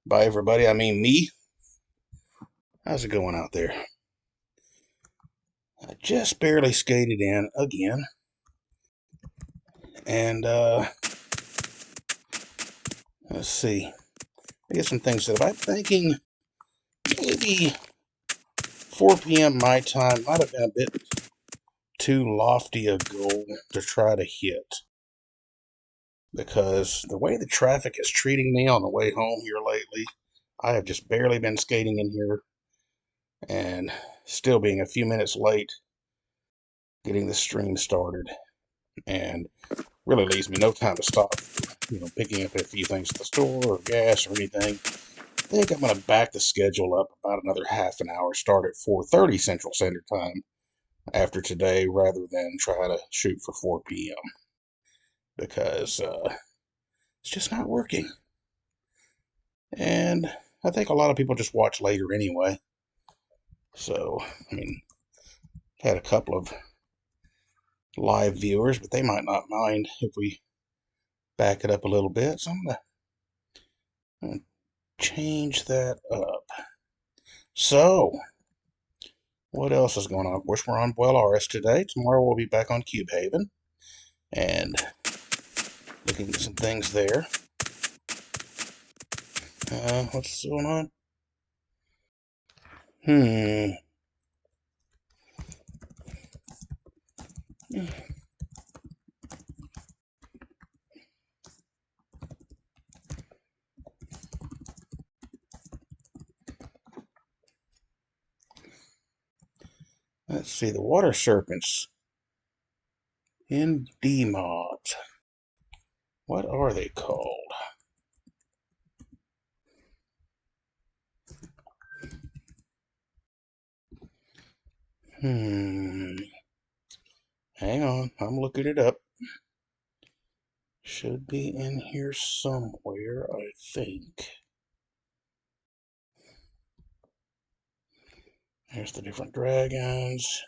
By everybody, I mean me. How's it going out there? I just barely skated in again. And, let's see. I get some things set up. I'm thinking maybe 4 p.m. my time might have been a bit too lofty a goal to try to hit. Because the way the traffic is treating me on the way home here lately, I have just barely been skating in here and still being a few minutes late getting the stream started. And really leaves me no time to stop, picking up a few things at the store or gas or anything. I think I'm going to back the schedule up about another half an hour, start at 4:30 Central Standard Time after today rather than try to shoot for 4 p.m. because it's just not working. And I think a lot of people just watch later anyway. So, had a couple of live viewers, but they might not mind if we back it up a little bit. So I'm going to change that up. So, what else is going on? Of course, we're on Buellaris today. Tomorrow we'll be back on Cube Haven and looking at some things there. What's going on? Let's see, the water serpents in D-Mod. What are they called? Hang on, I'm looking it up. Should be in here somewhere, I think. There's the different dragons.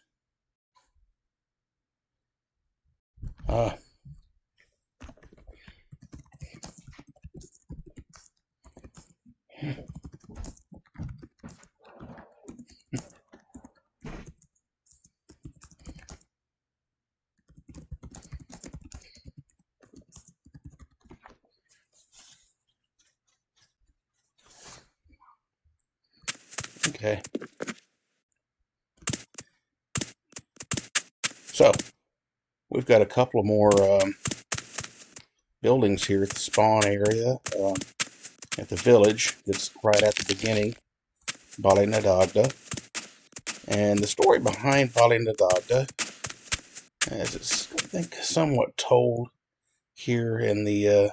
Okay. So, we've got a couple of more buildings here at the spawn area, at the village that's right at the beginning, Bali Nadagda. And the story behind Bali Nadagda, as it's, I think, somewhat told here in the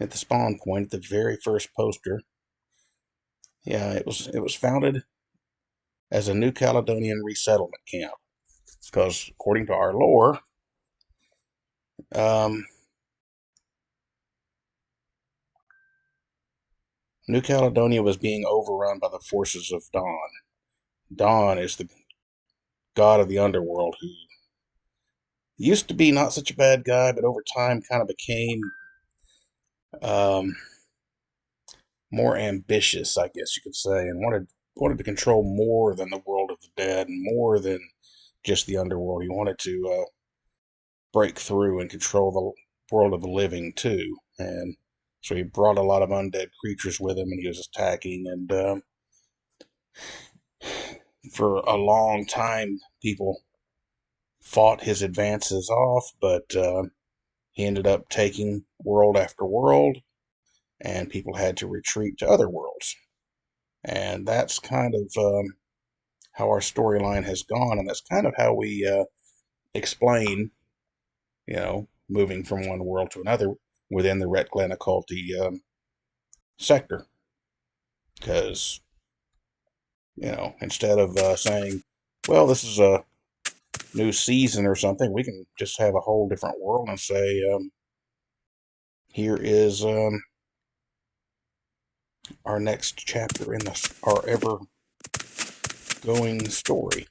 at the spawn point, the very first poster. Yeah, it was founded as a New Caledonian resettlement camp, because according to our lore, New Caledonia was being overrun by the forces of Dawn. Dawn is the god of the underworld who used to be not such a bad guy, but over time kind of became more ambitious, I guess you could say, and wanted to control more than the world of the dead and more than just the underworld. He wanted to break through and control the world of the living too, and so he brought a lot of undead creatures with him, and he was attacking. And for a long time, people fought his advances off, but he ended up taking world after world, and people had to retreat to other worlds. And that's kind of how our storyline has gone, and that's kind of how we explain, moving from one world to another within the Ret Glen Occulty sector. Because, instead of saying, well, this is a new season or something, we can just have a whole different world and say, here is our next chapter in our ever-going story.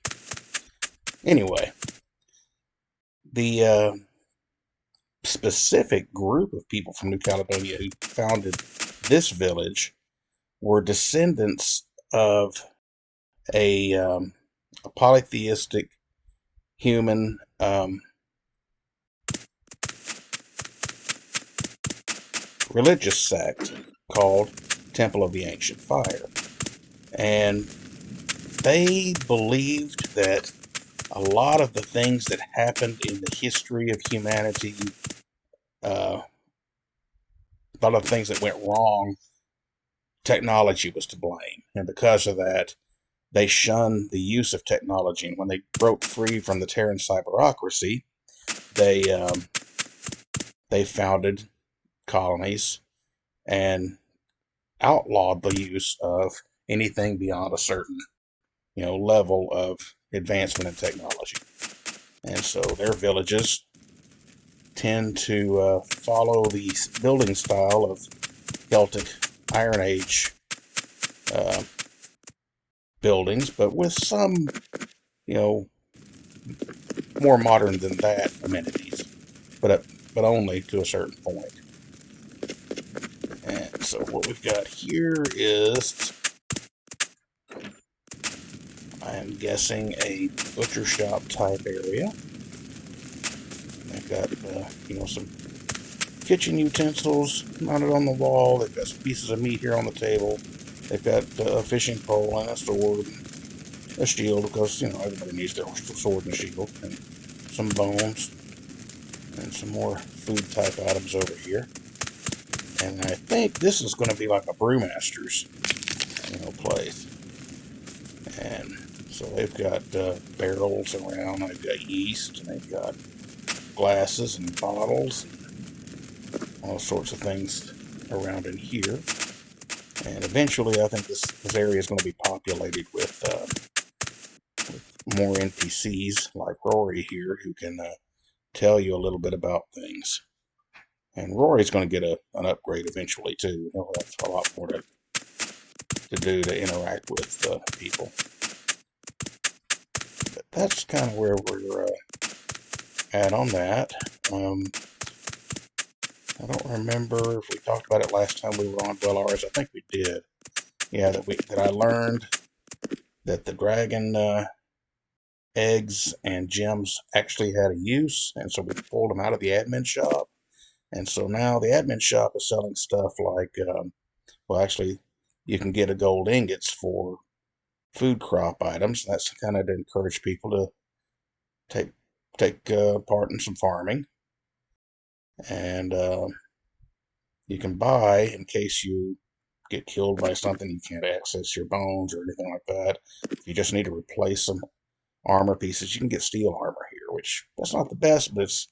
Anyway, the specific group of people from New Caledonia who founded this village were descendants of a polytheistic human religious sect called Temple of the Ancient Fire. And they believed that a lot of the things that happened in the history of humanity, a lot of the things that went wrong, technology was to blame. And because of that, they shunned the use of technology. And when they broke free from the Terran cyberocracy, they they founded colonies and outlawed the use of anything beyond a certain level of advancement in technology. And so their villages tend to follow the building style of Celtic Iron Age uh, buildings, but with some, you know, more modern than that amenities, but only to a certain point. And so what we've got here is, I am guessing, a butcher shop type area. They've got some kitchen utensils mounted on the wall. They've got some pieces of meat here on the table. They've got a fishing pole and a sword, and a shield, because everybody needs their sword and shield, and some bones, and some more food type items over here. And I think this is going to be like a brewmaster's place. And so they've got barrels around. They've got yeast, and they've got glasses and bottles, and all sorts of things around in here. And eventually, I think this area is going to be populated with more NPCs like Rory here, who can tell you a little bit about things. And Rory's going to get an upgrade eventually too. He'll have a lot more to do to interact with people. But that's kind of where we're at on that. I don't remember if we talked about it last time we were on Dwellars. I think we did. Yeah, that I learned that the dragon eggs and gems actually had a use, and so we pulled them out of the admin shop. And so now the admin shop is selling stuff like, actually, you can get a gold ingots for food crop items. That's kind of to encourage people to take part in some farming. And you can buy, in case you get killed by something, you can't access your bones or anything like that. If you just need to replace some armor pieces, you can get steel armor here, which that's not the best, but it's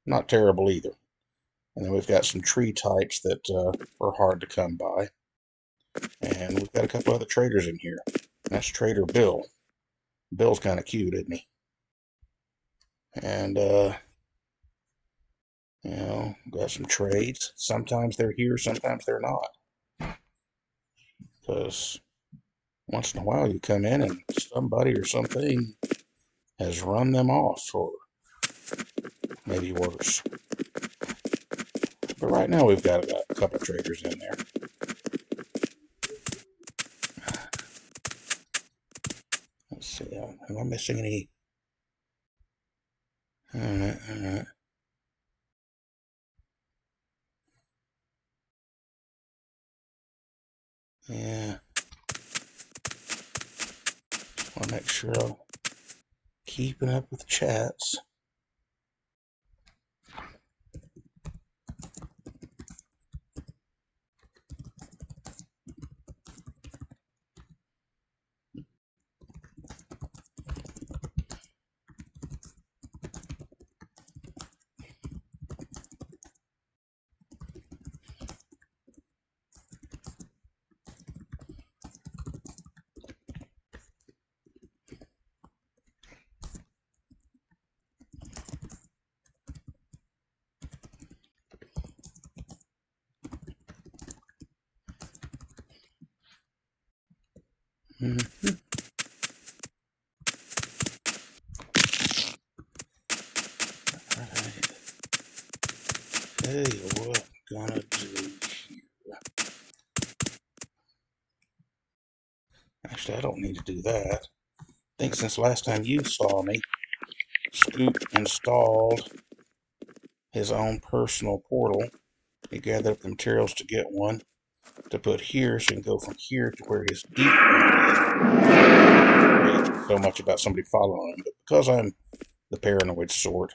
not terrible either. And then we've got some tree types that are hard to come by. And we've got a couple other traders in here. That's Trader Bill. Bill's kind of cute, isn't he? And, got some trades. Sometimes they're here, sometimes they're not. Because once in a while you come in and somebody or something has run them off, or maybe worse. But right now we've got a couple of traders in there. Let's see, am I missing any? Alright. Yeah. Want to make sure I'm keeping up with chats. Mm-hmm. Alright. Hey, what I'm gonna do here? Actually, I don't need to do that. I think since last time you saw me, Scoot installed his own personal portal. He gathered up the materials to get one to put here, so he can go from here to where his deep one is. So much about somebody following him, but because I'm the paranoid sort,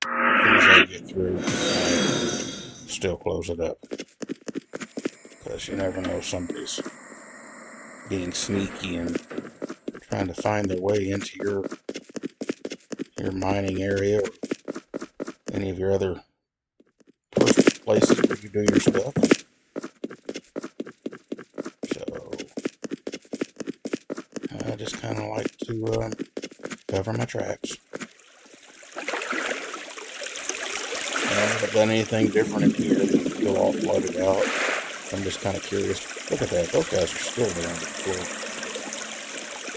as soon as I get through, I still close it up. Because you never know, somebody's being sneaky and trying to find their way into your mining area or any of your other personal places where you do your stuff. So I just kind of like to cover my tracks. I haven't done anything different in here. It's still all flooded out. I'm just kind of curious. Look at that. Those guys are still there on the floor.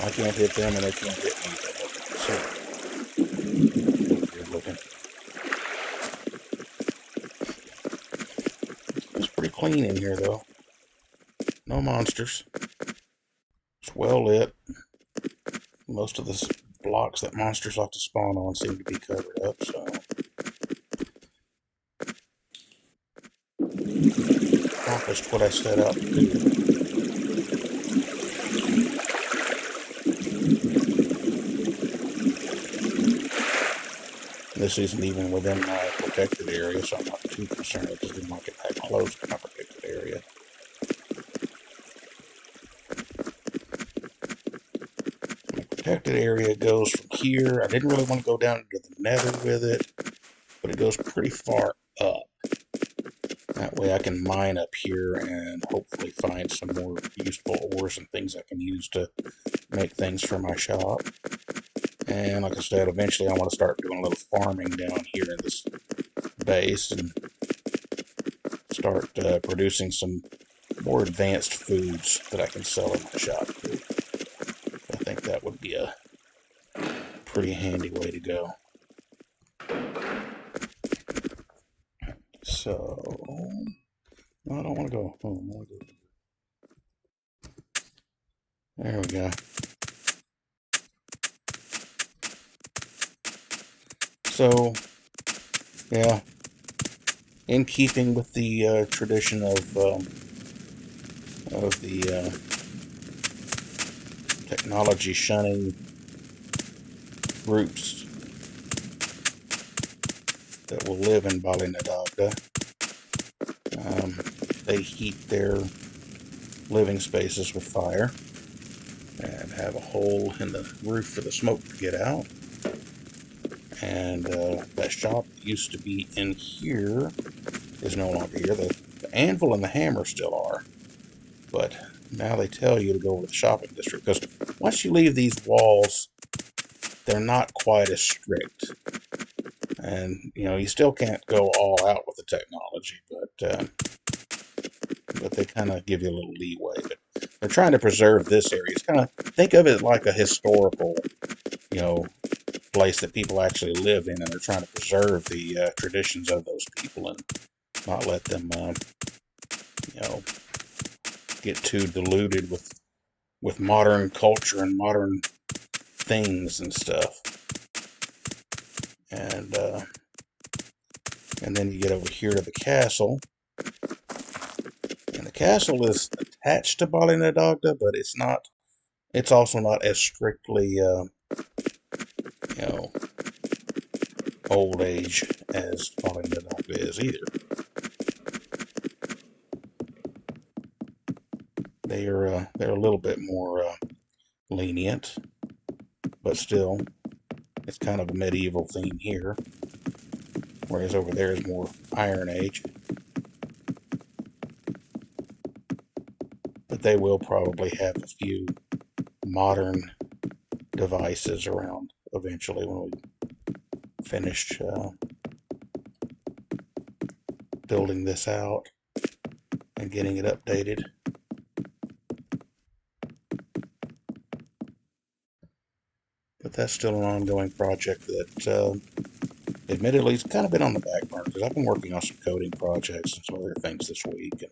I can't hit them and they can't hit me. So weird looking. It's pretty clean in here though. No monsters. It's well lit. Most of the blocks that monsters like to spawn on seem to be covered up, so accomplished what I set out to do. This isn't even within my protected area, so I'm not too concerned. I just didn't want to get that close to my protected area. My protected area goes from here. I didn't really want to go down into the nether with it, but it goes pretty far up. That way I can mine up here and hopefully find some more useful ores and things I can use to make things for my shop. And like I said, eventually I want to start doing a little farming down here in this base and start producing some more advanced foods that I can sell in my shop too. I think that would be a pretty handy way to go. So, no, I don't want to go home. I want to go. There we go. So, yeah, in keeping with the tradition of the technology shunning groups that will live in Bali Nadagda, they heat their living spaces with fire and have a hole in the roof for the smoke to get out. And that shop that used to be in here is no longer here. The anvil and the hammer still are, but now they tell you to go over to the shopping district, because once you leave these walls, they're not quite as strict. And, you know, you still can't go all out with the technology, but they kind of give you a little leeway. But they're trying to preserve this area. It's kind of, think of it like a historical, you know, place that people actually live in, and they're trying to preserve the traditions of those people and not let them, you know, get too diluted with modern culture and modern things and stuff. And then you get over here to the castle, and the castle is attached to Bali Nadagda, but it's not. It's also not as strictly, you know, old age as Bali Nadagda is either. They're a little bit more lenient, but still, it's kind of a medieval theme here, whereas over there is more Iron Age. But they will probably have a few modern devices around eventually when we finish building this out and getting it updated. But that's still an ongoing project that admittedly it's kind of been on the back burner, because I've been working on some coding projects and some other things this week, and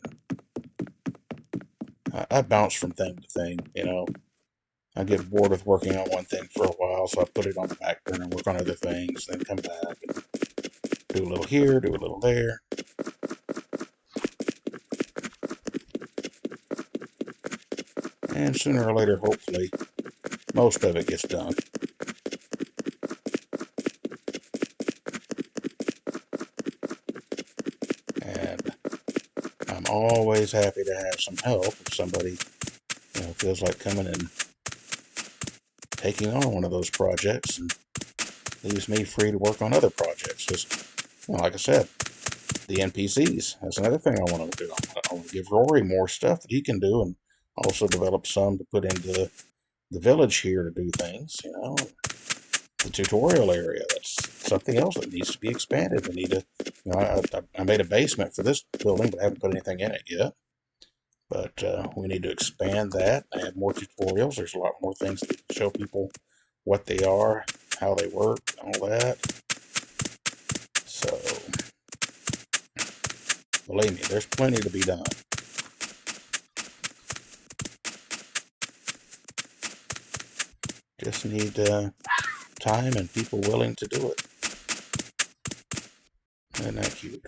I bounce from thing to thing, you know. I get bored with working on one thing for a while, so I put it on the back burner and work on other things, then come back and do a little here, do a little there. And sooner or later, hopefully, most of it gets done. And I'm always happy to have some help if somebody, feels like coming and taking on one of those projects and leaves me free to work on other projects. Because, like I said, the NPCs, that's another thing I want to do. I want to give Rory more stuff that he can do, and also develop some to put into the village here to do things, the tutorial area. That's something else that needs to be expanded. We need to, I made a basement for this building, but I haven't put anything in it yet. But we need to expand that, add more tutorials. There's a lot more things to show people what they are, how they work, all that. So, believe me, there's plenty to be done. Just need time and people willing to do it. Isn't that cute?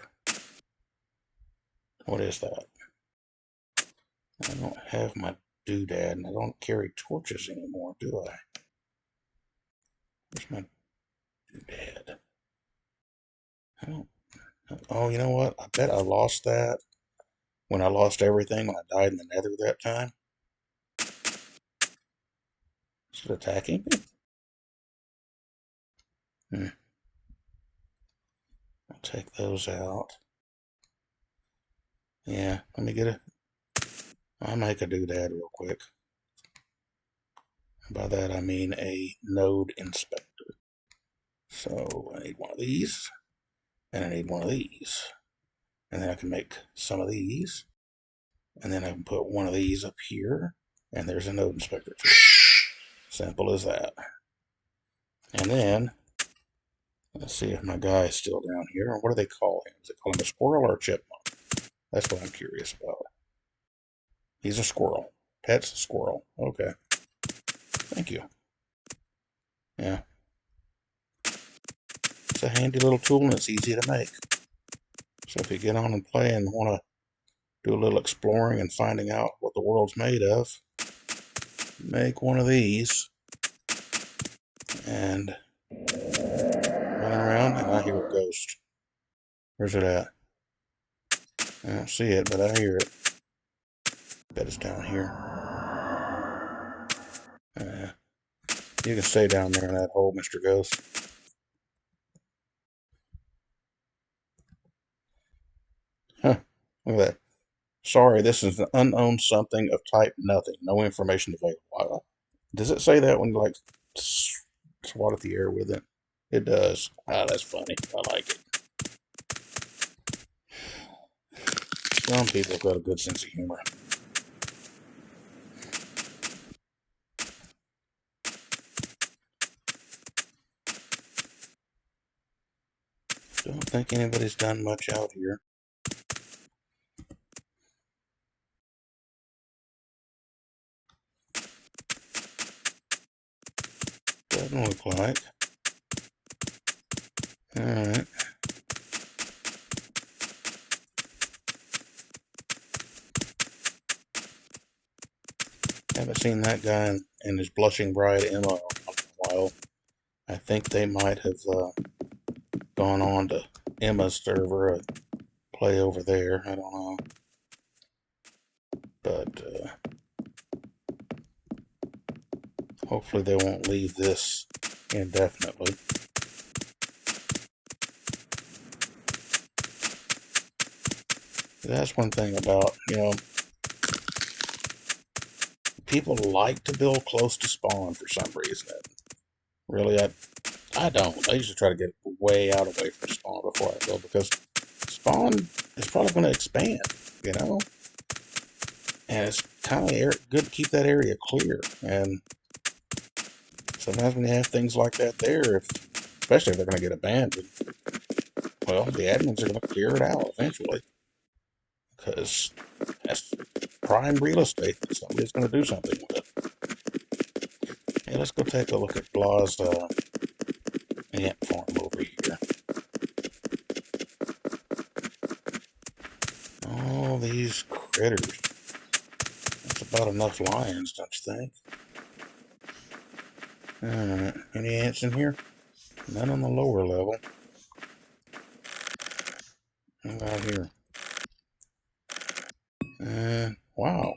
What is that? I don't have my doodad, and I don't carry torches anymore, do I? Where's my doodad? Oh, you know what? I bet I lost that when I lost everything when I died in the nether that time. Is it attacking me? I'll take those out. Yeah, let me I'll make a doodad real quick. By that I mean a node inspector. So I need one of these, and I need one of these. And then I can make some of these, and then I can put one of these up here, and there's a node inspector too. Simple as that. And then, let's see if my guy is still down here. What do they call him? Does they call him a squirrel or a chipmunk? That's what I'm curious about. He's a squirrel. Pet's a squirrel. Okay. Thank you. Yeah. It's a handy little tool and it's easy to make. So if you get on and play and want to do a little exploring and finding out what the world's made of, make one of these and run around, and I hear a ghost. Where's it at? I don't see it, but I hear it. Bet it's down here. You can stay down there in that hole, Mr. Ghost. Huh. Look at that. Sorry, this is an unknown something of type nothing. No information available. Does it say that when you like swat at the air with it? It does. Ah, that's funny. I like it. Some people have got a good sense of humor. Don't think anybody's done much out here. Doesn't look like. Alright. Haven't seen that guy and his blushing bride Emma in a while. I think they might have gone on to Emma's server and play over there. I don't know. But hopefully they won't leave this indefinitely. That's one thing about, people like to build close to spawn for some reason. Really, I don't. I usually try to get way out away from spawn before I build, because spawn is probably going to expand, and it's kind of good to keep that area clear. And sometimes when you have things like that there, especially if they're going to get abandoned, well, the admins are going to clear it out eventually, because that's prime real estate that somebody's going to do something with. Yeah, let's go take a look at Blah's ant farm over here. All these critters. That's about enough lions, don't you think? Any ants in here? None on the lower level. What about here? Wow.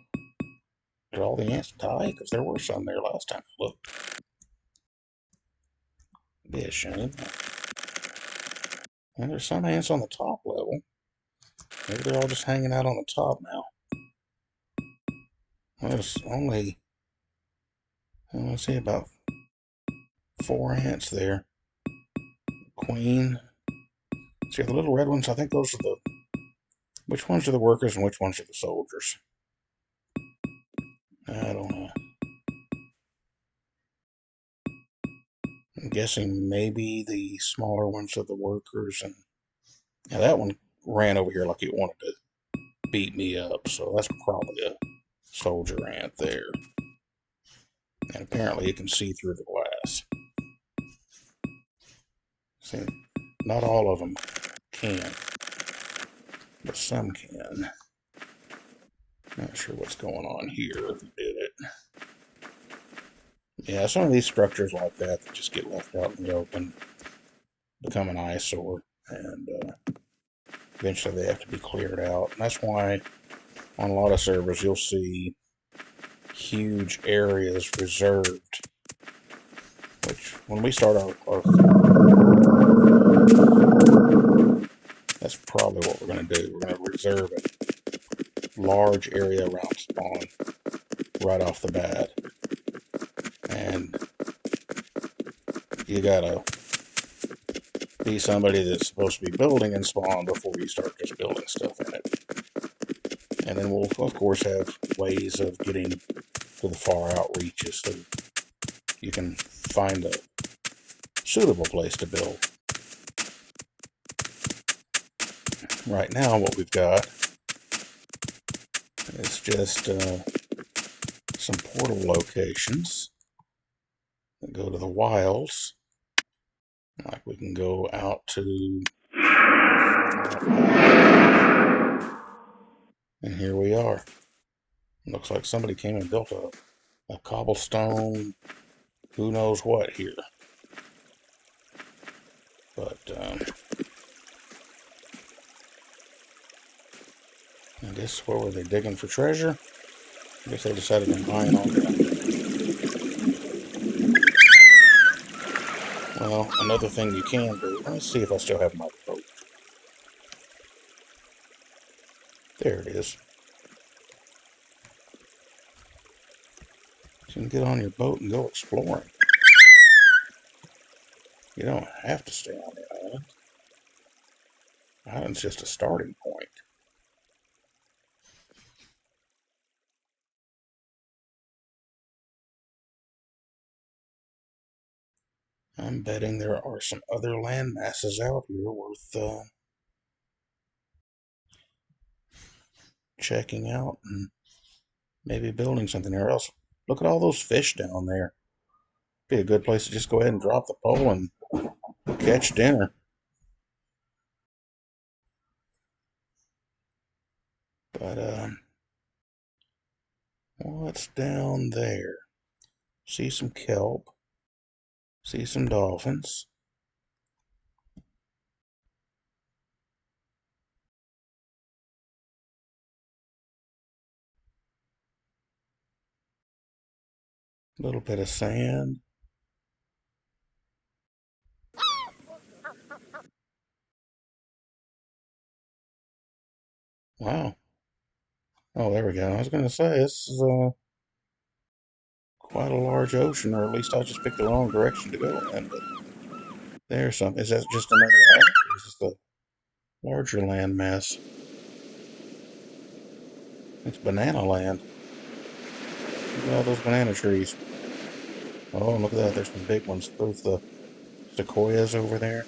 Did all the ants die? Because there were some there last time I looked. Be a shame. And there's some ants on the top level. Maybe they're all just hanging out on the top now. There's only, let's see, about 4 ants there. Queen. See, the little red ones, I think those are the... Which ones are the workers and which ones are the soldiers? I don't know. I'm guessing maybe the smaller ones are the workers, and now that one ran over here like it wanted to beat me up, so that's probably a soldier ant there. And apparently it can see through the glass. See, not all of them can, but some can. Not sure what's going on here, if we did it. Yeah, some of these structures like that just get left out in the open, become an eyesore, and eventually they have to be cleared out. And that's why on a lot of servers you'll see huge areas reserved, which when we start our that's probably what we're going to do. We're going to reserve a large area around spawn right off the bat. And you gotta be somebody that's supposed to be building in spawn before you start just building stuff in it. And then we'll, of course, have ways of getting to the far out reaches so you can find a suitable place to build. Right now, what we've got is just some portal locations that go to the wilds. Like we can go out to... And here we are. Looks like somebody came and built a cobblestone, who knows what here. But I guess, what were they digging for treasure? I guess they decided to mine on that. Well, another thing you can do, let me see if I still have my boat. There it is. You can get on your boat and go exploring. You don't have to stay on the island. The island's just a starting point. I'm betting there are some other land masses out here worth checking out and maybe building something, or else look at all those fish down there. Be a good place to just go ahead and drop the pole and catch dinner. But what's down there? See some kelp. See some dolphins. A little bit of sand. Wow. Oh, there we go. I was going to say, this is quite a large ocean, or at least I just picked the wrong direction to go in. But there's something. Is that just another island, or is this a larger landmass? It's banana land. Look at all those banana trees. Oh, look at that. There's some big ones. Those the sequoias over there.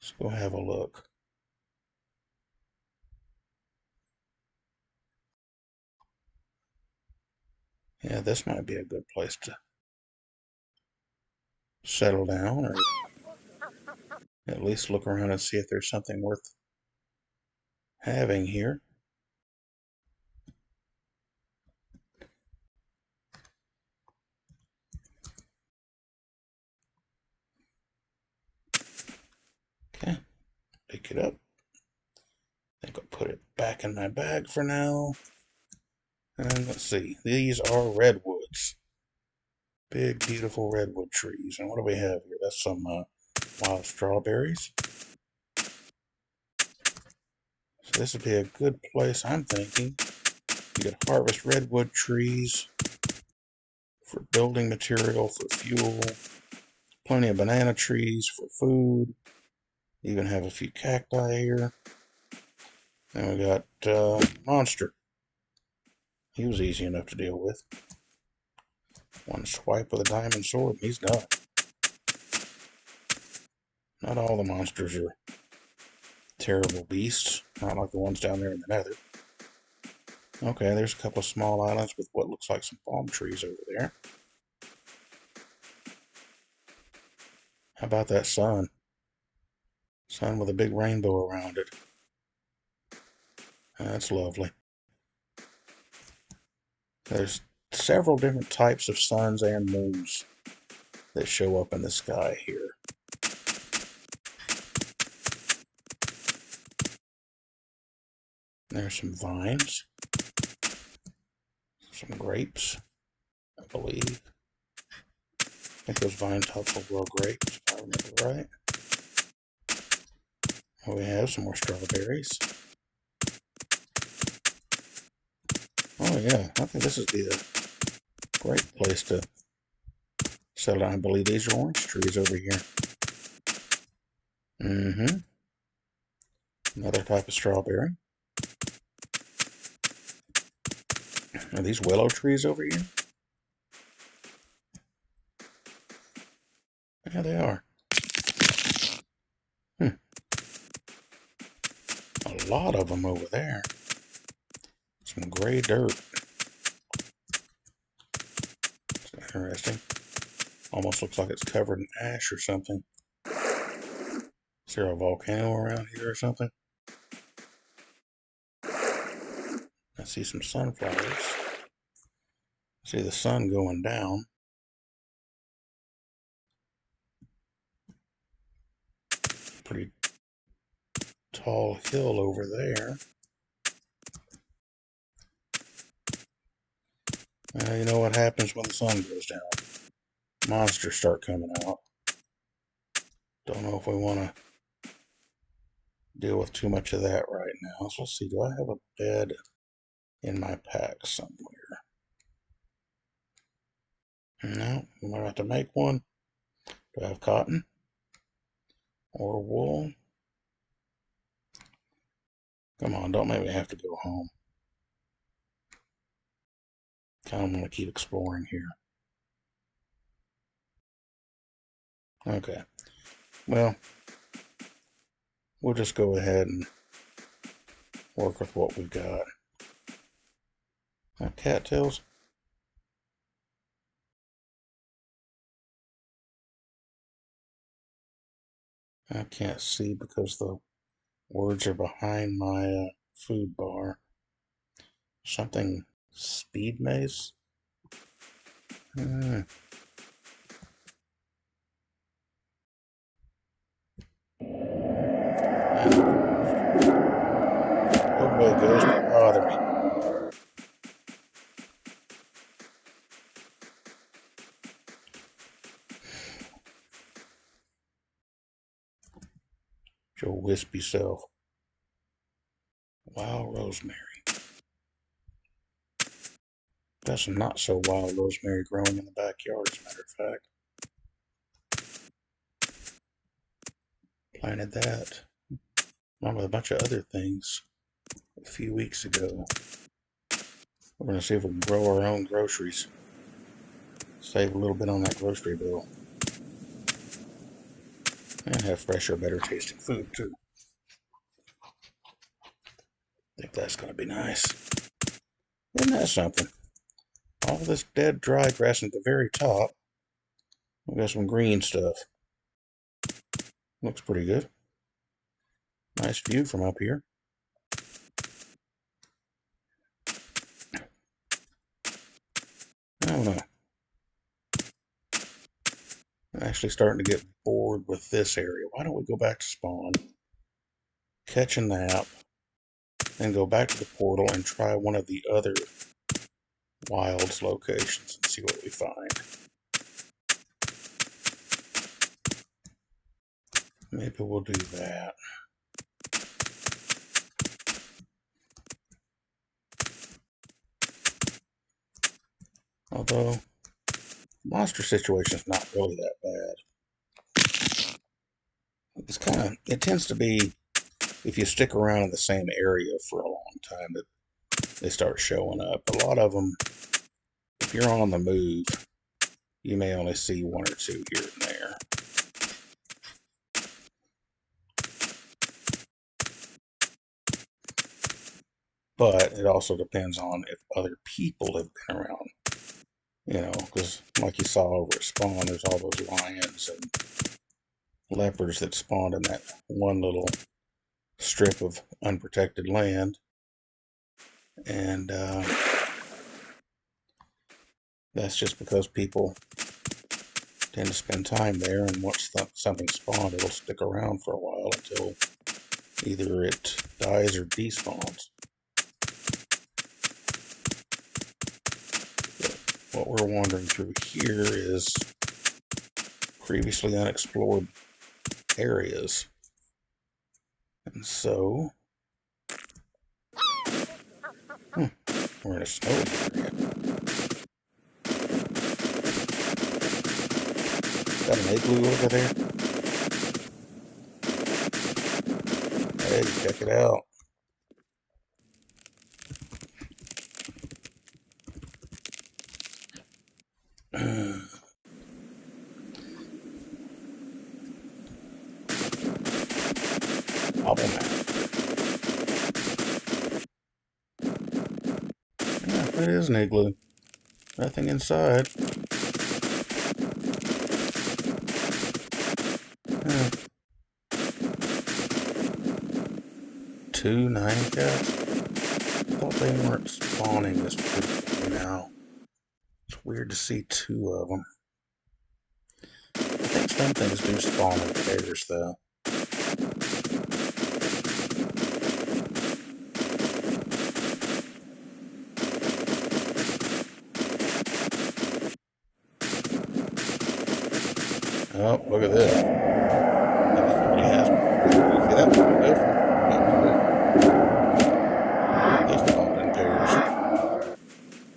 Let's go have a look. Yeah, this might be a good place to settle down, or at least look around and see if there's something worth having here. Okay, pick it up. I think I'll put it back in my bag for now. And let's see, these are redwoods. Big, beautiful redwood trees. And what do we have here? That's some wild strawberries. So this would be a good place, I'm thinking. You could harvest redwood trees for building material, for fuel. Plenty of banana trees for food. Even have a few cacti here. Then we got Monster. He was easy enough to deal with. One swipe with a diamond sword and he's done. Not all the monsters are terrible beasts. Not like the ones down there in the nether. Okay, there's a couple of small islands with what looks like some palm trees over there. How about that sun? Sun with a big rainbow around it. That's lovely. There's several different types of suns and moons that show up in the sky here. There's some vines. Some grapes, I believe. I think those vine tops will grow grapes, if I remember right. We have some more strawberries. Oh yeah, I think this would be a great place to settle down. I believe these are orange trees over here. Another type of strawberry. Are these willow trees over here? Yeah, they are. A lot of them over there. Some gray dirt. It's interesting. Almost looks like it's covered in ash or something. Is there a volcano around here or something? I see some sunflowers. See the sun going down. Pretty tall hill over there. You know what happens when the sun goes down? Monsters start coming out. Don't know if we want to deal with too much of that right now. So let's see, do I have a bed in my pack somewhere? No, we might have to make one. Do I have cotton or wool? Come on, don't make me have to go home. Kind of want to keep exploring here. Okay, well, we'll just go ahead and work with what we've got. Cattails. I can't see because the words are behind my food bar. Something speed maze? Go away, ghost. Don't bother me. Your wispy self. Wild rosemary. Got some not so wild rosemary growing in the backyard, as a matter of fact. Planted that along with a bunch of other things a few weeks ago. We're going to see if we can grow our own groceries. Save a little bit on that grocery bill. And have fresher, better tasting food too. I think that's going to be nice. Isn't that something? All this dead dry grass at the very top. We got some green stuff. Looks pretty good. Nice view from up here. I don't know. I'm actually starting to get bored with this area. Why don't we go back to spawn, catch a nap, and go back to the portal and try one of the other wilds locations and see what we find. Maybe we'll do that. Although, monster situation is not really that bad. It tends to be, if you stick around in the same area for a long time, that they start showing up. A lot of them, if you're on the move, you may only see one or two here and there. But it also depends on if other people have been around. You know, because like you saw over at spawn, there's all those lions and leopards that spawned in that one little strip of unprotected land. And that's just because people tend to spend time there, and once something spawned, it'll stick around for a while until either it dies or despawns. But what we're wandering through here is previously unexplored areas. And so, we're in a snow area. Got an igloo over there. Hey, check it out. Bobble map. Yeah, it is an igloo. Nothing inside. Yeah. 2 9 cats. I thought they weren't spawning this frequently now. It's weird to see 2 of them. I think some things do spawn in pairs, though. Oh, look at this. Somebody has one. See, that was different. They spawned in pairs.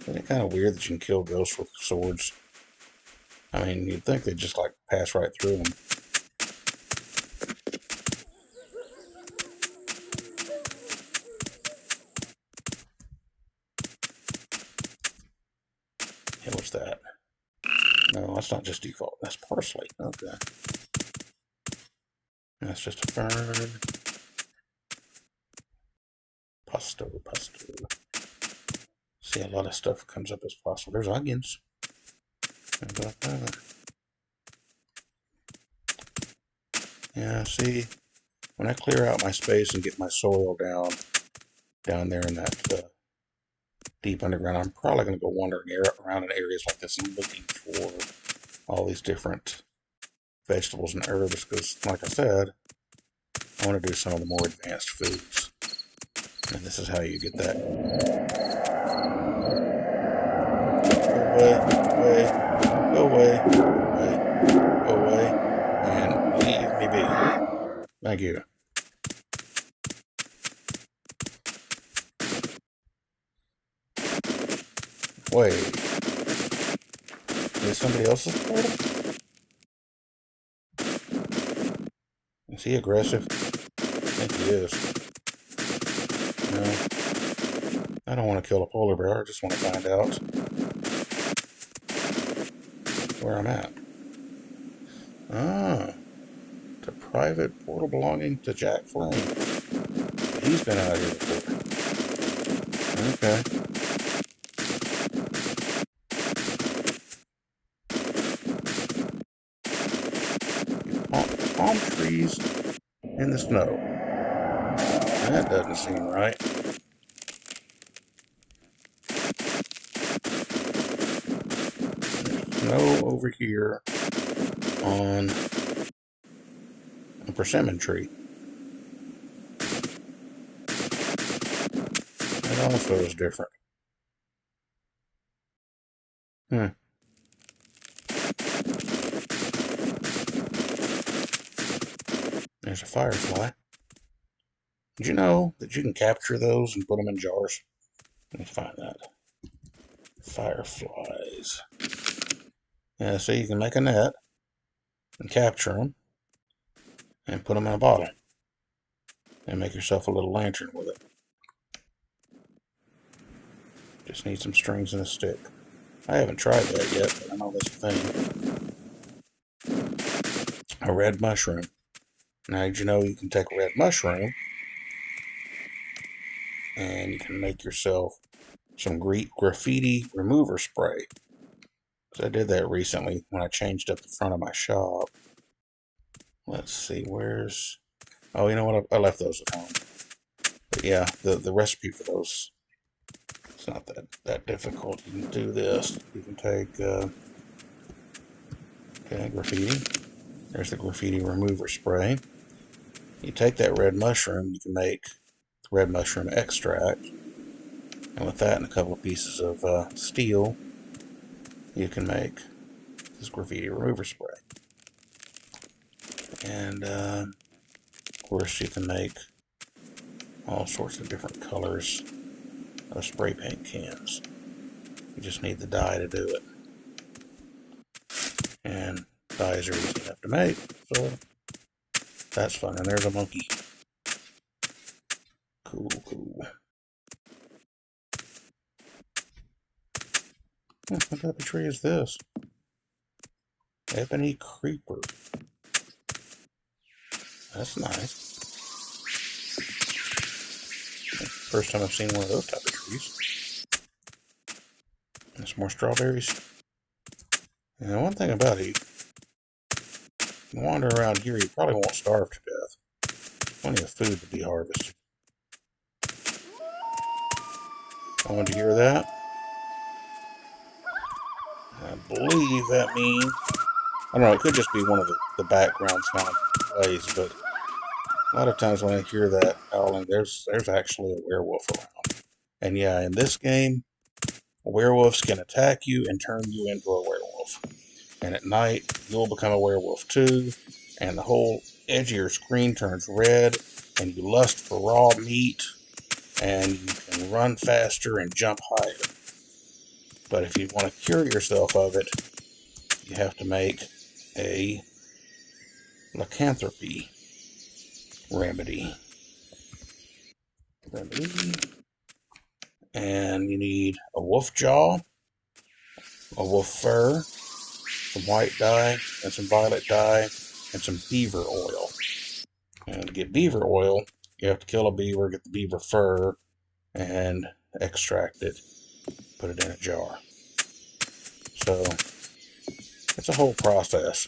Isn't it kind of weird that you can kill ghosts with swords? I mean, you'd think they'd just, like, pass right through them. Hey, what's that? No, that's not just default. That's parsley. Okay. That's just a fern. Pesto. See, a lot of stuff comes up as possible. There's onions. Yeah, see, when I clear out my space and get my soil down there in that deep underground, I'm probably going to go wandering around in areas like this and looking for all these different vegetables and herbs, because, like I said, I want to do some of the more advanced foods. And this is how you get that. Go away, and leave me be. Thank you. Wait. Is somebody else's portal? Is he aggressive? I think he is. No. I don't want to kill a polar bear. I just want to find out where I'm at. Ah. It's a private portal belonging to Jack Flame. He's been out here before. Okay. snow. That doesn't seem right. There's snow over here on a persimmon tree. It also is different. There's a firefly. Did you know that you can capture those and put them in jars? Let me find that. Fireflies. Yeah, so you can make a net and capture them and put them in a bottle and make yourself a little lantern with it. Just need some strings and a stick. I haven't tried that yet, but I know that's a thing. A red mushroom. Now, did you know you can take a red mushroom and you can make yourself some graffiti remover spray? So I did that recently when I changed up the front of my shop. Let's see, where's... Oh, you know what? I left those at home. But yeah, the recipe for those, it's not that difficult. You can do this. You can take, okay, graffiti. There's the graffiti remover spray. You take that red mushroom, you can make red mushroom extract. And with that and a couple of pieces of steel, you can make this graffiti remover spray. And, of course, you can make all sorts of different colors of spray paint cans. You just need the dye to do it. And dyes are easy enough to make, so that's fun. And there's a monkey. Cool, cool. What type of tree is this? Ebony creeper. That's nice. First time I've seen one of those type of trees. And some more strawberries. And one thing about it, you wander around here, you probably won't starve to death. Plenty of food to be harvested. I want to hear that. I believe that means, I don't know, it could just be one of the background sound plays, but a lot of times when I hear that howling, there's actually a werewolf around. And yeah, in this game, werewolves can attack you and turn you into a werewolf. And at night, you'll become a werewolf too, and the whole edge of your screen turns red, and you lust for raw meat, and you can run faster and jump higher. But if you want to cure yourself of it, you have to make a lycanthropy remedy. And you need a wolf jaw, a wolf fur, some white dye, and some violet dye, and some beaver oil. And to get beaver oil, you have to kill a beaver, get the beaver fur, and extract it, put it in a jar. So, it's a whole process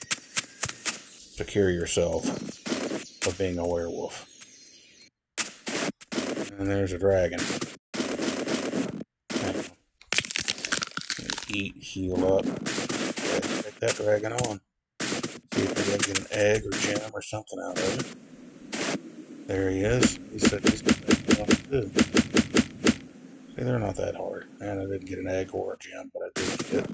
to cure yourself of being a werewolf. And there's a dragon. Eat, heal up. Okay, take that dragon on. See if we can get an egg or gem or something out of it. There he is. He said he's going to make it too. See, they're not that hard. And I didn't get an egg or a gem, but I did get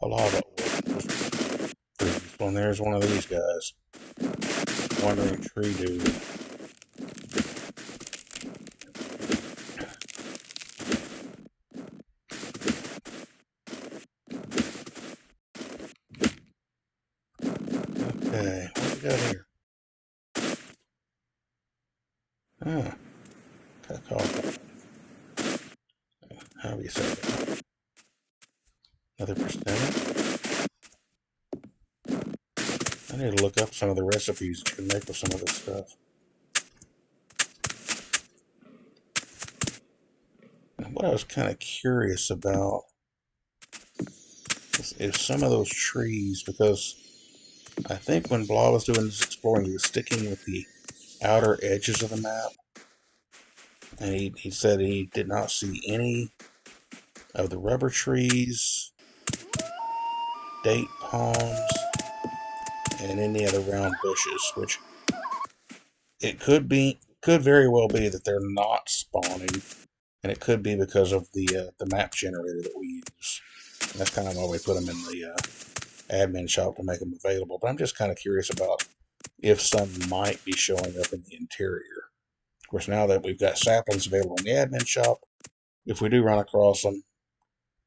a lava ore. Well, there's one of these guys. Wandering tree dude. Okay, what we got here? Ah, cacao. How do you say that? Another persimmon? I need to look up some of the recipes you can make with some of this stuff. And what I was kind of curious about is some of those trees, because I think when Blah was doing this exploring, he was sticking with the outer edges of the map, and he said he did not see any of the rubber trees, date palms, and any other round bushes, which it could very well be that they're not spawning, and it could be because of the map generator that we use. And that's kind of why we put them in the admin shop to make them available. But I'm just kind of curious about if some might be showing up in the interior. Of course, now that we've got saplings available in the admin shop, if we do run across them,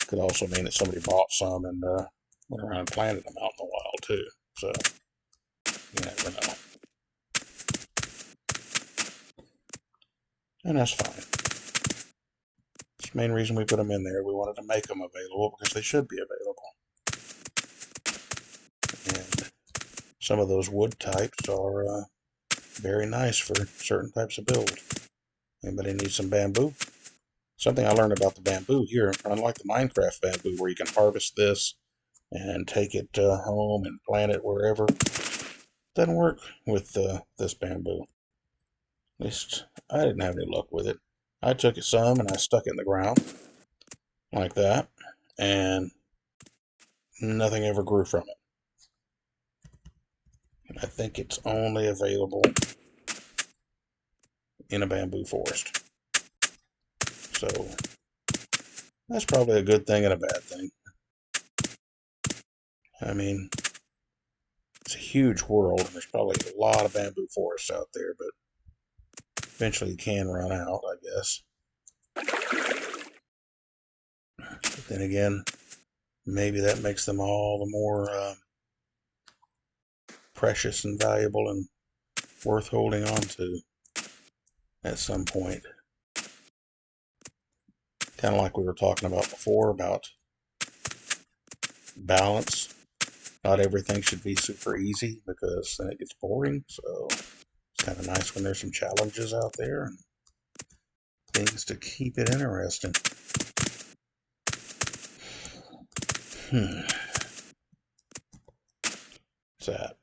it could also mean that somebody bought some and went around and planted them out in the wild too. So you never know. And that's fine. That's the main reason we put them in there. We wanted to make them available because they should be available. And some of those wood types are very nice for certain types of build. Anybody need some bamboo? Something I learned about the bamboo here, unlike the Minecraft bamboo where you can harvest this and take it home and plant it wherever, doesn't work with this bamboo. At least I didn't have any luck with it. I took it some and I stuck it in the ground like that, and nothing ever grew from it. And I think it's only available in a bamboo forest. So that's probably a good thing and a bad thing. I mean, it's a huge world, and there's probably a lot of bamboo forests out there, but eventually you can run out, I guess. But then again, maybe that makes them all the more precious and valuable and worth holding on to at some point. Kind of like we were talking about before about balance. Not everything should be super easy because then it gets boring. So it's kind of nice when there's some challenges out there and things to keep it interesting. What's that?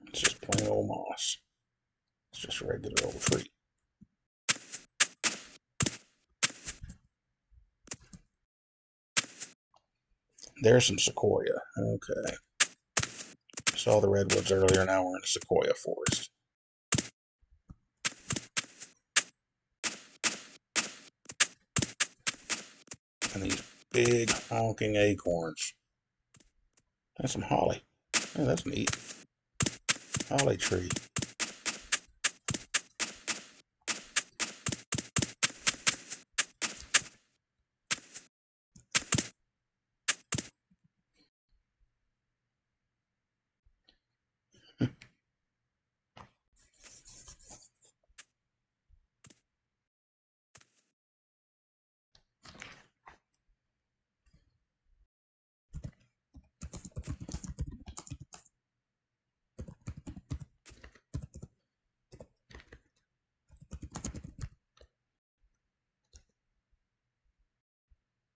It's just plain old moss. It's just a regular old tree. There's some sequoia. Okay. Saw the redwoods earlier, now we're in a sequoia forest. And these big honking acorns. And some holly. Oh, that's neat. Holly tree.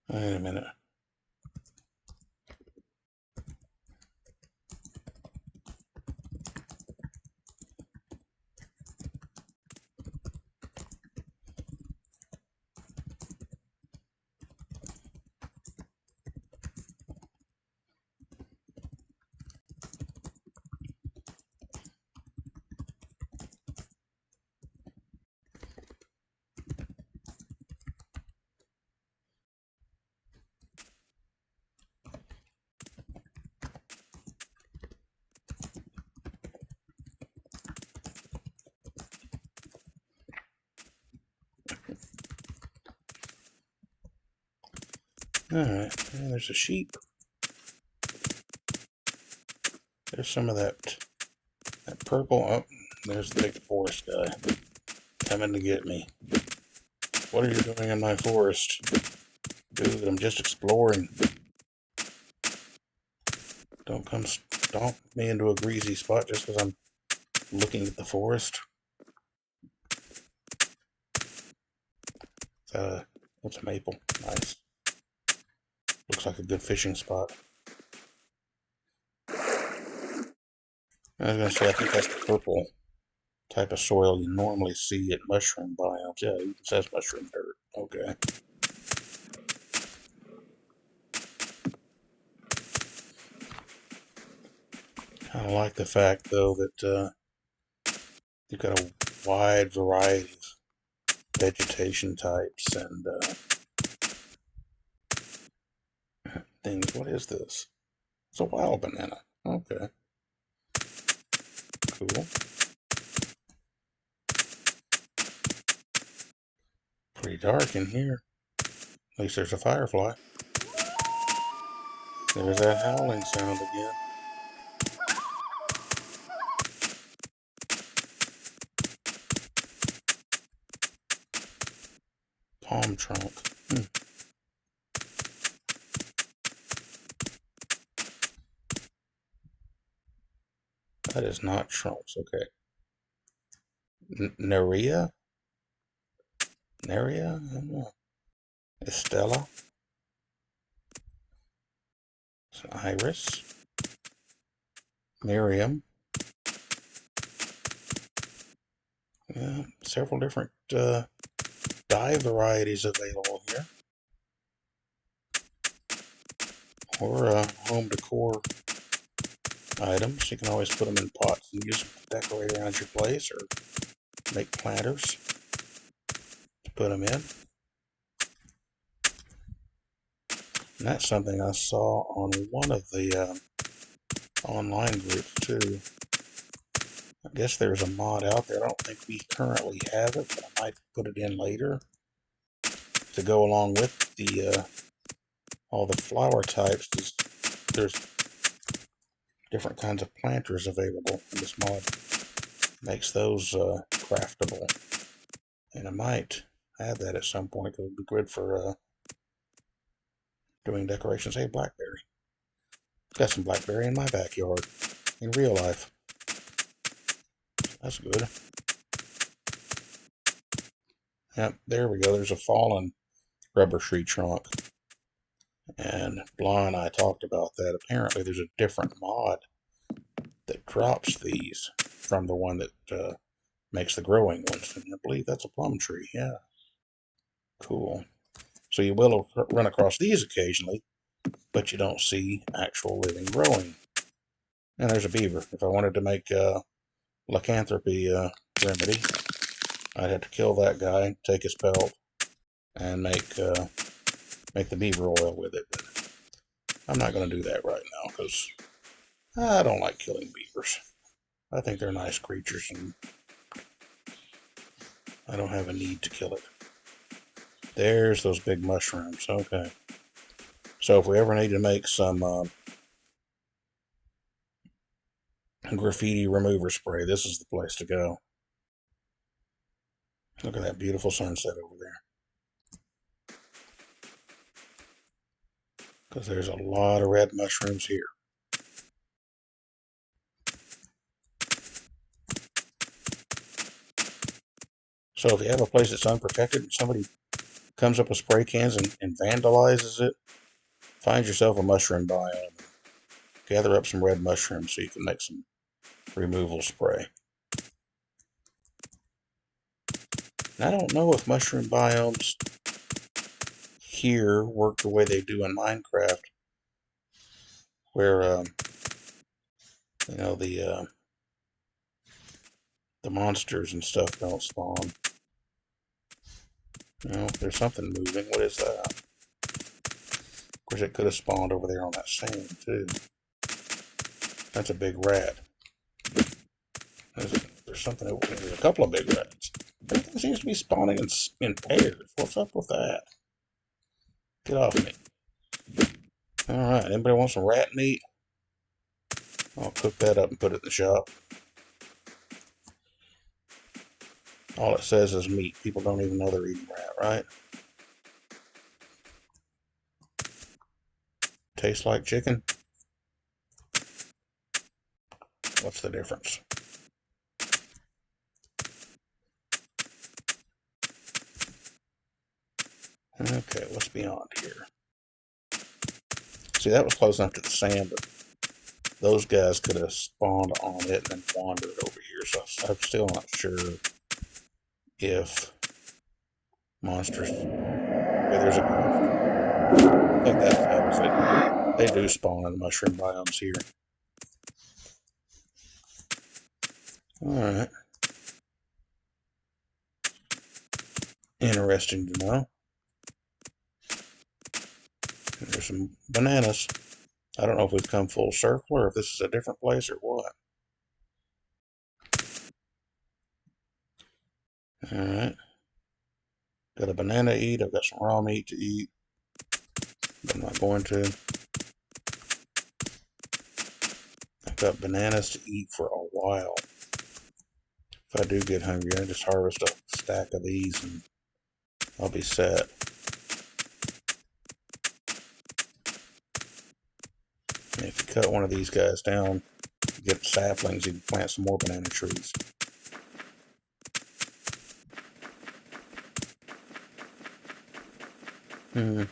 Wait a minute. Alright, and there's a sheep. There's some of that purple. Oh, there's the big forest guy coming to get me. What are you doing in my forest? Dude, I'm just exploring. Don't come stomp me into a greasy spot just because I'm looking at the forest. That's a maple. Nice. Looks like a good fishing spot. I was going to say, I think that's the purple type of soil you normally see at mushroom biomes. Yeah, it even says mushroom dirt. Okay. I like the fact, though, that you've got a wide variety of vegetation types and things. What is this? It's a wild banana. Okay, cool. Pretty dark in here. At least there's a firefly. There's that howling sound again. Palm trunk. That is not trunks. Okay. Neria? Neria? I don't know. Estella? It's an iris. Miriam. Yeah, several different dye varieties available here. Or home decor items. You can always put them in pots and use them to decorate around your place or make planters to put them in. And that's something I saw on one of the online groups too. I guess there's a mod out there. I don't think we currently have it, but I might put it in later to go along with the all the flower types. There's different kinds of planters available, and this mod makes those craftable. And I might add that at some point because it would be good for doing decorations. Hey, blackberry. Got some blackberry in my backyard in real life. That's good. Yep, there we go. There's a fallen rubber tree trunk. And Blah and I talked about that. Apparently there's a different mod that drops these from the one that makes the growing ones. And I believe that's a plum tree. Yeah. Cool. So you will run across these occasionally, but you don't see actual living growing. And there's a beaver. If I wanted to make a lycanthropy remedy, I'd have to kill that guy, take his pelt, and make the beaver oil with it. But I'm not going to do that right now because I don't like killing beavers. I think they're nice creatures, and I don't have a need to kill it. There's those big mushrooms. Okay. So if we ever need to make some graffiti remover spray, this is the place to go. Look at that beautiful sunset over there. Because there's a lot of red mushrooms here. So if you have a place that's unprotected and somebody comes up with spray cans and vandalizes it, find yourself a mushroom biome. Gather up some red mushrooms so you can make some removal spray. And I don't know if mushroom biomes here work the way they do in Minecraft, where you know the monsters and stuff don't spawn. You know, there's something moving. What is that? Of course, it could have spawned over there on that sand too. That's a big rat. There's something over there. There's a couple of big rats. Everything seems to be spawning in pairs. What's up with that? Get off me. Alright, anybody want some rat meat? I'll cook that up and put it in the shop. All it says is meat. People don't even know they're eating rat, right? Tastes like chicken? What's the difference? Okay, what's beyond here? See, that was close enough to the sand, but those guys could have spawned on it and then wandered over here. So I'm still not sure if monsters. Okay, there's a ghost. I think that settles it. They do spawn in the mushroom biomes here. Alright. Interesting to know. There's some bananas. I don't know if we've come full circle or if this is a different place or what. Alright. Got a banana to eat. I've got some raw meat to eat. But I'm not going to. I've got bananas to eat for a while. If I do get hungry, I just harvest a stack of these and I'll be set. And if you cut one of these guys down, you get saplings, you can plant some more banana trees. I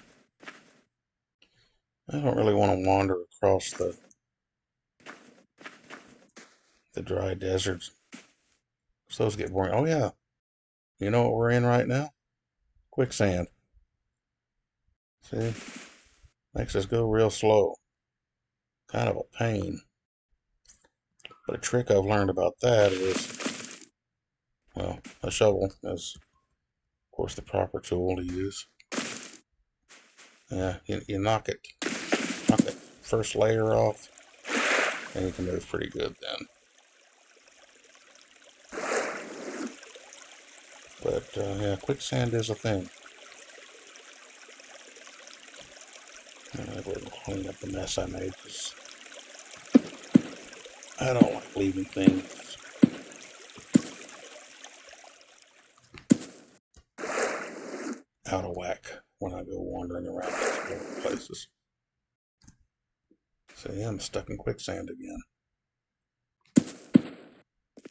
don't really want to wander across the dry deserts. So those get boring. Oh yeah, you know what we're in right now? Quicksand. See? Makes us go real slow. Kind of a pain. But a trick I've learned about that is, well, a shovel is, of course, the proper tool to use. Yeah, you knock that first layer off, and you can move pretty good then. But yeah, quicksand is a thing. I'm going to clean up the mess I made because I don't like leaving things out of whack when I go wandering around exploring places. So yeah, I'm stuck in quicksand again.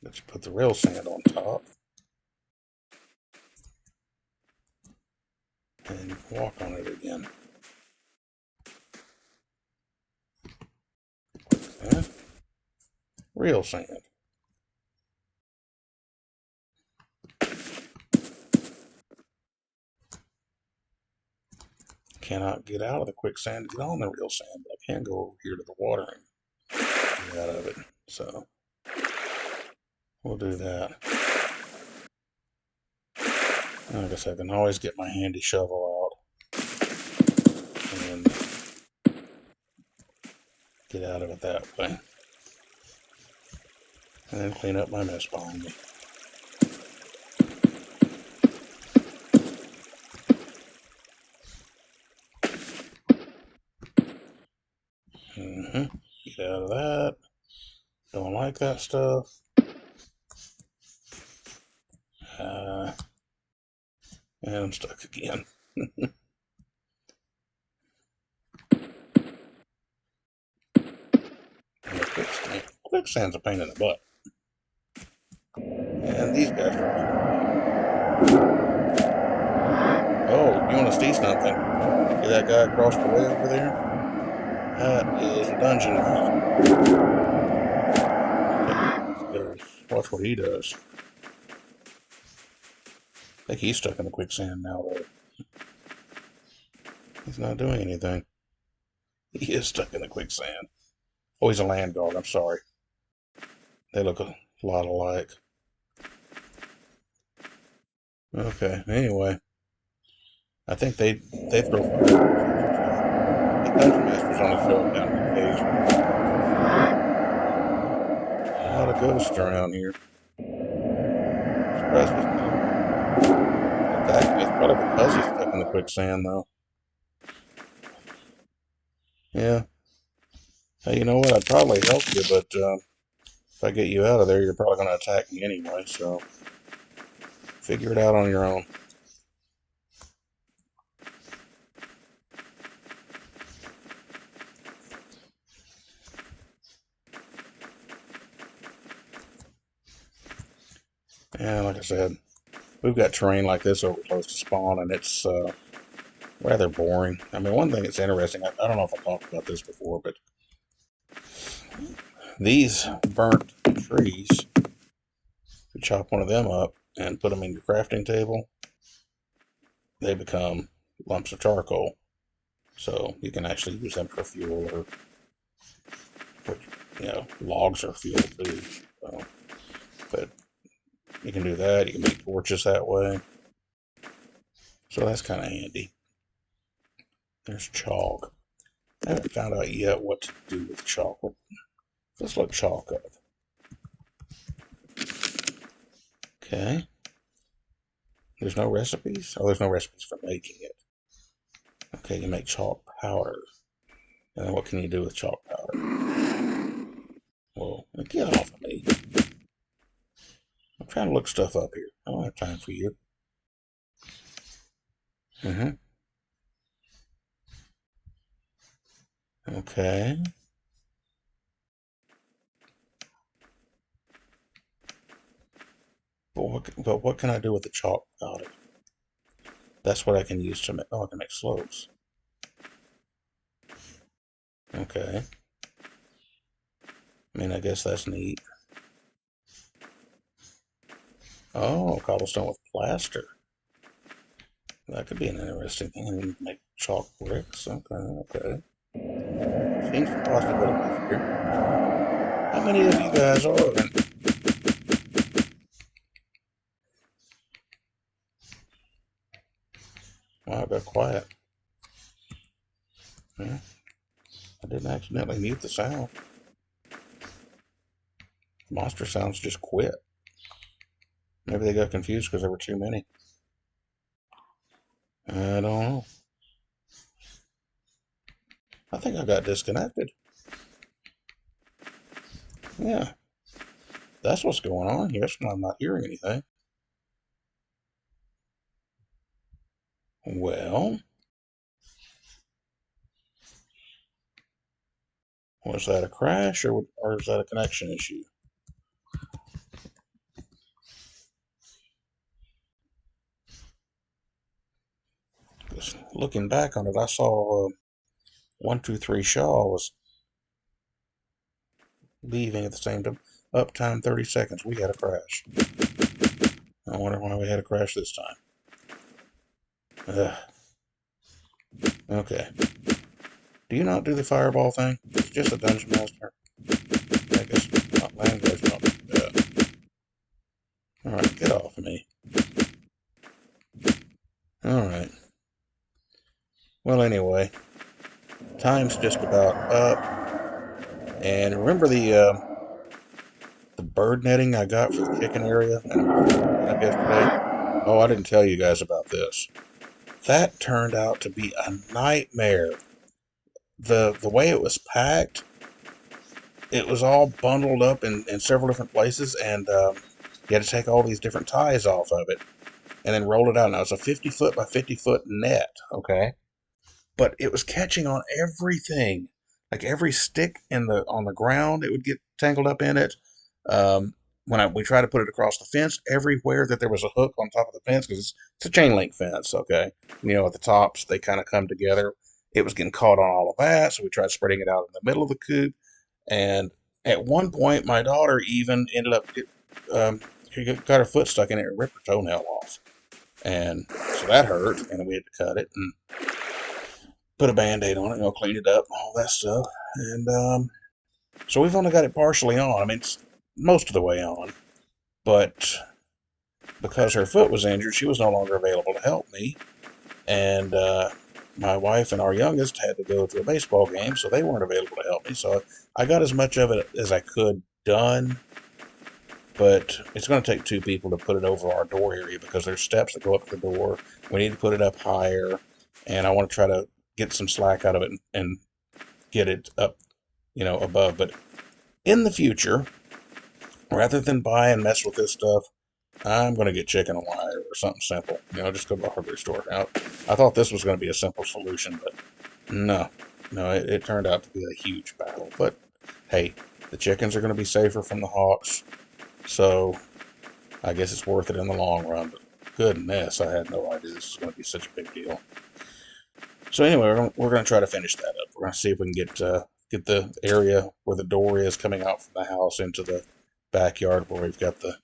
Let's put the real sand on top. And you can walk on it again. Quicksand. Real sand. Cannot get out of the quicksand to get on the real sand, but I can go over here to the water and get out of it. So we'll do that. Like I said, I can always get my handy shovel out and get out of it that way. And then clean up my mess behind me. Get out of that. Don't like that stuff. And I'm stuck again. Quicksand's a pain in the butt. And these guys are. Oh, you want to see something? See that guy across the way over there? That is a dungeon. Okay, let's go watch what he does. I think he's stuck in the quicksand now, though. He's not doing anything. He is stuck in the quicksand. Oh, he's a land dog. I'm sorry. They look a lot alike. Okay, anyway. I think they throw fire. The dungeon masters only show up down on occasion. A lot of ghosts around here. Surprised with me. It's probably because he's stuck in the quicksand, though. Yeah. Hey, you know what? I'd probably help you, but if I get you out of there, you're probably going to attack me anyway, so figure it out on your own. Yeah, like I said, we've got terrain like this over close to spawn, and it's rather boring. I mean, one thing that's interesting, I don't know if I talked about this before, but These burnt trees, you chop one of them up and put them in your crafting table, they become lumps of charcoal. So you can actually use them for fuel, or logs are fuel too. So, but you can do that. You can make torches that way. So that's kind of handy. There's chalk. I haven't found out yet what to do with chalk. Let's look chalk up. Okay. There's no recipes? Oh, there's no recipes for making it. Okay, you make chalk powder. And then what can you do with chalk powder? Well, get off of me. I'm trying to look stuff up here. I don't have time for you. Okay. But what can I do with the chalk powder? That's what I can use to make. Oh, I can make slopes. Okay. I mean, I guess that's neat. Oh, cobblestone with plaster. That could be an interesting thing. And make chalk bricks. Okay. Seems some possibilities here. How many of you guys are? Wow, I got quiet. Yeah, I didn't accidentally mute the sound. Monster sounds just quit. Maybe they got confused because there were too many. I don't know. I think I got disconnected. Yeah, that's what's going on here. That's why I'm not hearing anything. Well, was that a crash or is that a connection issue? Just looking back on it, I saw 123 Shaw was leaving at the same time. Uptime 30 seconds. We had a crash. I wonder why we had a crash this time. Ugh. Okay. Do you not do the fireball thing? It's just a dungeon master. I guess not land guards don't do that. Alright, get off of me. Alright. Well, anyway. Time's just about up. And remember the bird netting I got for the chicken area up yesterday? Oh, I didn't tell you guys about this. That turned out to be a nightmare. The way it was packed, it was all bundled up in several different places, and you had to take all these different ties off of it and then roll it out. Now, it's a 50-foot by 50-foot net, okay? But it was catching on everything. Like every stick on the ground, it would get tangled up in it. When we tried to put it across the fence, everywhere that there was a hook on top of the fence, because it's a chain link fence, okay? At the tops, they kind of come together. It was getting caught on all of that, so we tried spreading it out in the middle of the coop. And at one point, my daughter even ended up, she got her foot stuck in it and ripped her toenail off. And so that hurt, and we had to cut it and put a Band-Aid on it, clean it up, all that stuff. And so we've only got it partially on. I mean, it's most of the way on. But because her foot was injured, she was no longer available to help me. And my wife and our youngest had to go to a baseball game, so they weren't available to help me. So I got as much of it as I could done. But it's going to take two people to put it over our door area because there's steps that go up to the door. We need to put it up higher. And I want to try to get some slack out of it and get it up, above. But in the future, rather than buy and mess with this stuff, I'm going to get chicken and wire or something simple. Just go to the hardware store. Now, I thought this was going to be a simple solution, but no, it turned out to be a huge battle. But hey, the chickens are going to be safer from the hawks, so I guess it's worth it in the long run. But goodness, I had no idea this was going to be such a big deal. So anyway, we're going to try to finish that up. We're going to see if we can get get the area where the door is coming out from the house into the backyard where we've got the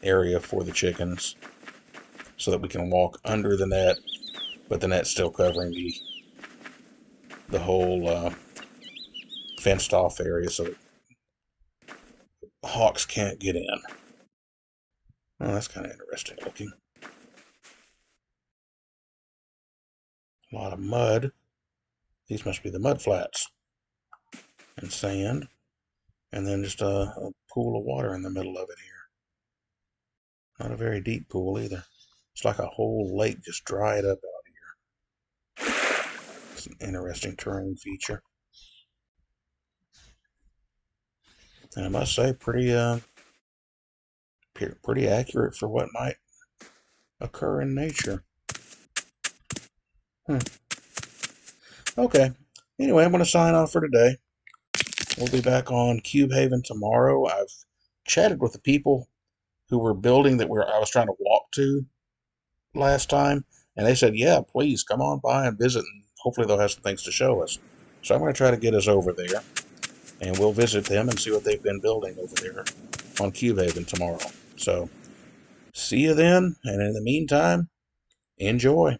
area for the chickens so that we can walk under the net, but the net's still covering the whole fenced off area so that hawks can't get in. Oh, that's kind of interesting looking. A lot of mud. These must be the mud flats. And sand. And then just a pool of water in the middle of it here. Not a very deep pool either. It's like a whole lake just dried up out here. It's an interesting terrain feature. And I must say, pretty accurate for what might occur in nature. Okay. Anyway, I'm going to sign off for today. We'll be back on Cube Haven tomorrow. I've chatted with the people who were building that I was trying to walk to last time, and they said, yeah, please come on by and visit, and hopefully they'll have some things to show us. So I'm going to try to get us over there, and we'll visit them and see what they've been building over there on Cube Haven tomorrow. So see you then, and in the meantime, enjoy.